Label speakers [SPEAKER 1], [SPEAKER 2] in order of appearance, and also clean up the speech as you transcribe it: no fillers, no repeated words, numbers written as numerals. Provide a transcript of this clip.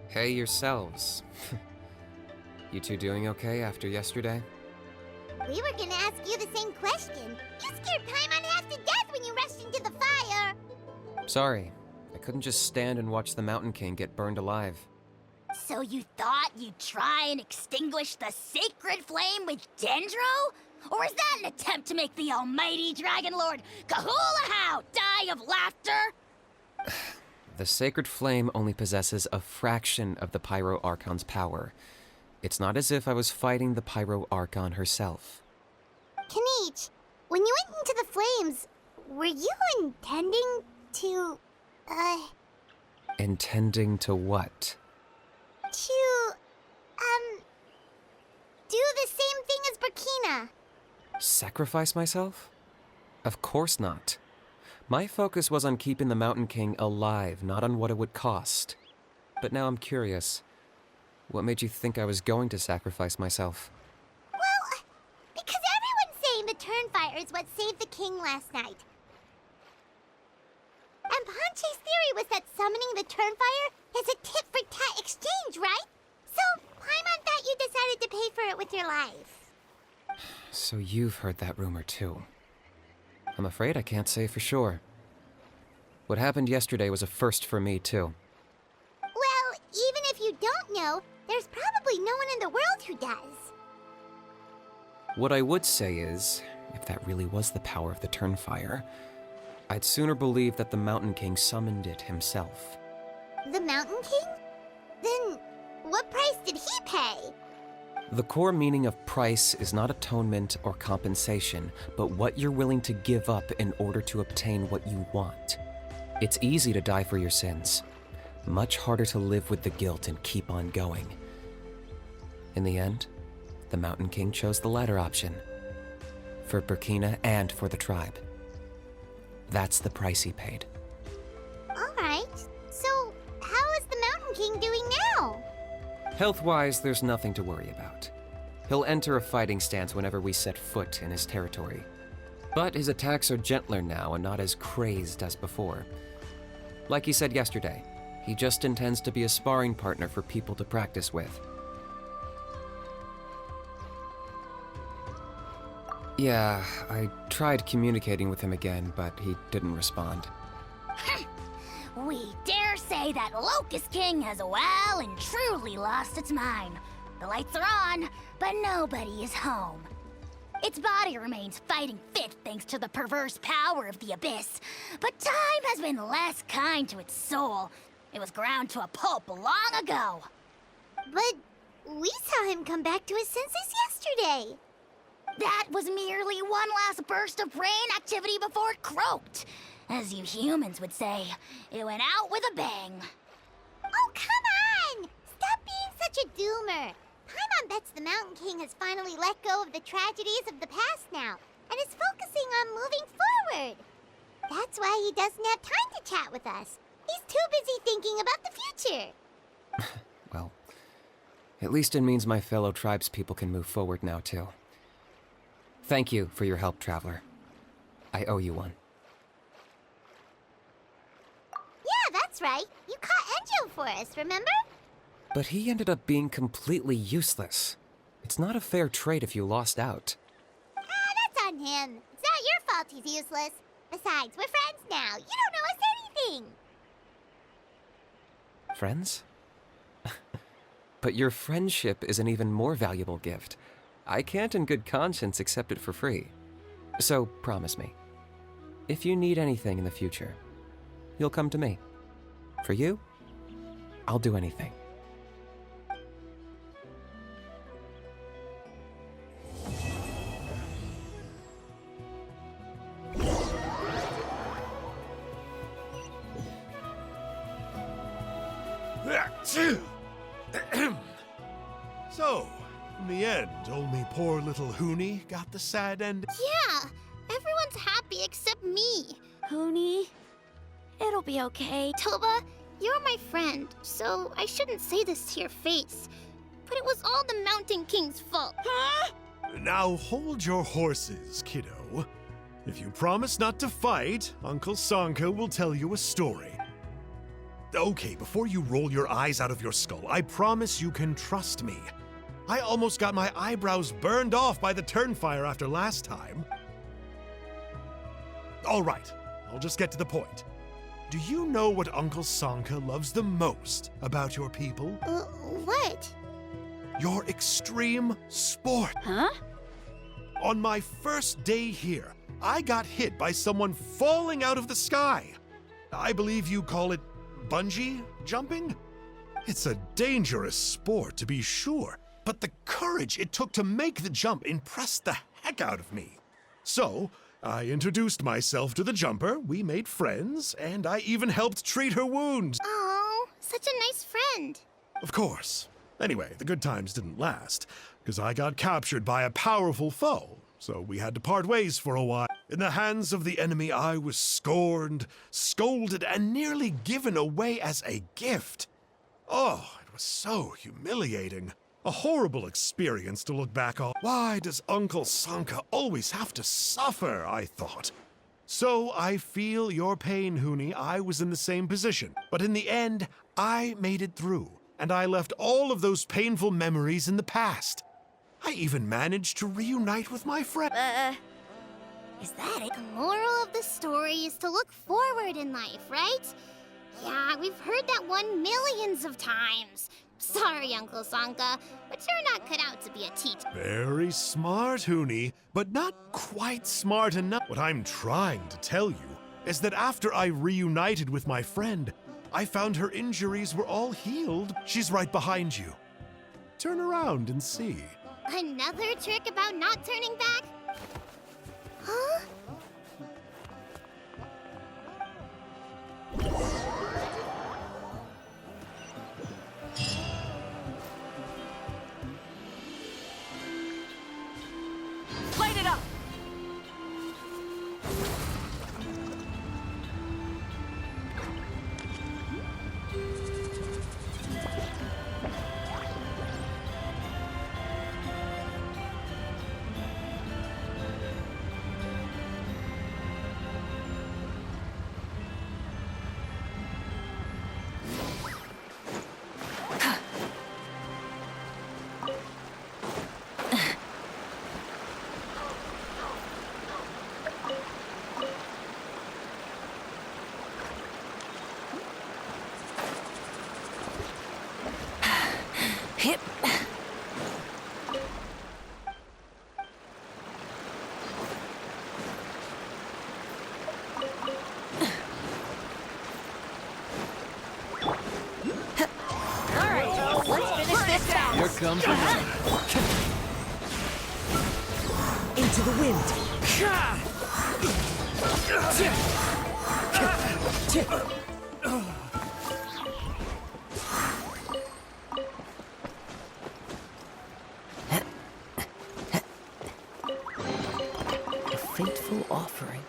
[SPEAKER 1] Hey yourselves. You two doing okay after yesterday?
[SPEAKER 2] We were gonna ask you the same question. You scared Paimon half to death when you rushed into the fire!
[SPEAKER 1] Sorry, I couldn't just stand and watch the Mountain King get burned alive.
[SPEAKER 3] So you thought you'd try and extinguish the sacred flame with Dendro? Or is that an attempt to make the almighty Dragon Lord Kahulahau die of laughter?
[SPEAKER 1] The sacred flame only possesses a fraction of the Pyro Archon's power. It's not as if I was fighting the Pyro Archon herself.
[SPEAKER 2] KINICH, when you went into the flames, were you intending to,
[SPEAKER 1] Intending to what?
[SPEAKER 2] do the same thing as Burkina?
[SPEAKER 1] Sacrifice myself? Of course not. My focus was on keeping the Mountain King alive, not on what it would cost. But now I'm curious. What made you think I was going to sacrifice myself?
[SPEAKER 2] Well, because everyone's saying the Turnfire is what saved the king last night. And Ponche's theory was that summoning the Turnfire is a tit-for-tat exchange, right? So, Paimon thought you decided to pay for it with your life.
[SPEAKER 1] So you've heard that rumor too. I'm afraid I can't say for sure. What happened yesterday was a first for me too.
[SPEAKER 2] Well, even if you don't know, there's probably no one in the world who does.
[SPEAKER 1] What I would say is, if that really was the power of the Turnfire, I'd sooner believe that the Mountain King summoned it himself.
[SPEAKER 2] The Mountain King? Then, what price did he pay?
[SPEAKER 1] The core meaning of price is not atonement or compensation, but what you're willing to give up in order to obtain what you want. It's easy to die for your sins. Much harder to live with the guilt and keep on going. In the end, the Mountain King chose the latter option. For Burkina and for the tribe. That's the price he paid.
[SPEAKER 2] Alright, so how is the Mountain King doing now?
[SPEAKER 1] Health-wise, there's nothing to worry about. He'll enter a fighting stance whenever we set foot in his territory. But his attacks are gentler now and not as crazed as before. Like he said yesterday, he just intends to be a sparring partner for people to practice with. Yeah, I tried communicating with him again, but he didn't respond.
[SPEAKER 3] We dare say that Locust King has well and truly lost its mind. The lights are on, but nobody is home. Its body remains fighting fit thanks to the perverse power of the Abyss, but time has been less kind to its soul. It was ground to a pulp long ago.
[SPEAKER 2] But we saw him come back to his senses yesterday.
[SPEAKER 3] That was merely one last burst of brain activity before it croaked. As you humans would say, it went out with a bang.
[SPEAKER 2] Oh, come on! Stop being such a doomer. Paimon bets the Mountain King has finally let go of the tragedies of the past now, and is focusing on moving forward. That's why he doesn't have time to chat with us. He's too busy thinking about the future.
[SPEAKER 1] Well, at least it means my fellow tribespeople can move forward now too. Thank you for your help, Traveler. I owe you one.
[SPEAKER 2] Yeah, that's right. You caught Enjo for us, remember?
[SPEAKER 1] But he ended up being completely useless. It's not a fair trade if you lost out.
[SPEAKER 2] Ah, that's on him. It's not your fault he's useless. Besides, we're friends now. You don't owe us anything.
[SPEAKER 1] Friends? But your friendship is an even more valuable gift. I can't in good conscience accept it for free. So promise me, if you need anything in the future, you'll come to me. For you, I'll do anything.
[SPEAKER 4] So, in the end, only poor little Huni got the sad end.
[SPEAKER 2] Yeah, everyone's happy except me.
[SPEAKER 5] Huni, it'll be okay.
[SPEAKER 2] Toba, you're my friend, so I shouldn't say this to your face. But it was all the Mountain King's fault.
[SPEAKER 5] Huh?
[SPEAKER 4] Now hold your horses, kiddo. If you promise not to fight, Uncle Sanka will tell you a story. Okay, before you roll your eyes out of your skull, I promise you can trust me. I almost got my eyebrows burned off by the turnfire after last time. All right, I'll just get to the point. Do you know what Uncle Sanka loves the most about your people?
[SPEAKER 2] What?
[SPEAKER 4] Your extreme sport.
[SPEAKER 5] Huh?
[SPEAKER 4] On my first day here, I got hit by someone falling out of the sky. I believe you call it bungee jumping? It's a dangerous sport, to be sure, but the courage it took to make the jump impressed the heck out of me. So, I introduced myself to the jumper, we made friends, and I even helped treat her wound.
[SPEAKER 2] Oh, such a nice friend.
[SPEAKER 4] Of course. Anyway, the good times didn't last, because I got captured by a powerful foe, so we had to part ways for a while. In the hands of the enemy, I was scorned, scolded, and nearly given away as a gift. Oh, it was so humiliating. A horrible experience to look back on. Why does Uncle Sanka always have to suffer, I thought. So I feel your pain, Huni. I was in the same position. But in the end, I made it through, and I left all of those painful memories in the past. I even managed to reunite with my friend.
[SPEAKER 2] Is that it? The moral of the story is to look forward in life, right? Yeah, we've heard that one millions of times. Sorry, Uncle Sanka, but you're not cut out to be a teacher.
[SPEAKER 4] Very smart, Huni, but not quite smart enough. What I'm trying to tell you is that after I reunited with my friend, I found her injuries were all healed. She's right behind you. Turn around and see.
[SPEAKER 2] Another trick about not turning back? Huh?
[SPEAKER 5] Light it up! Hip.
[SPEAKER 1] Here comes the rain.
[SPEAKER 6] Into the wind. A fateful offering.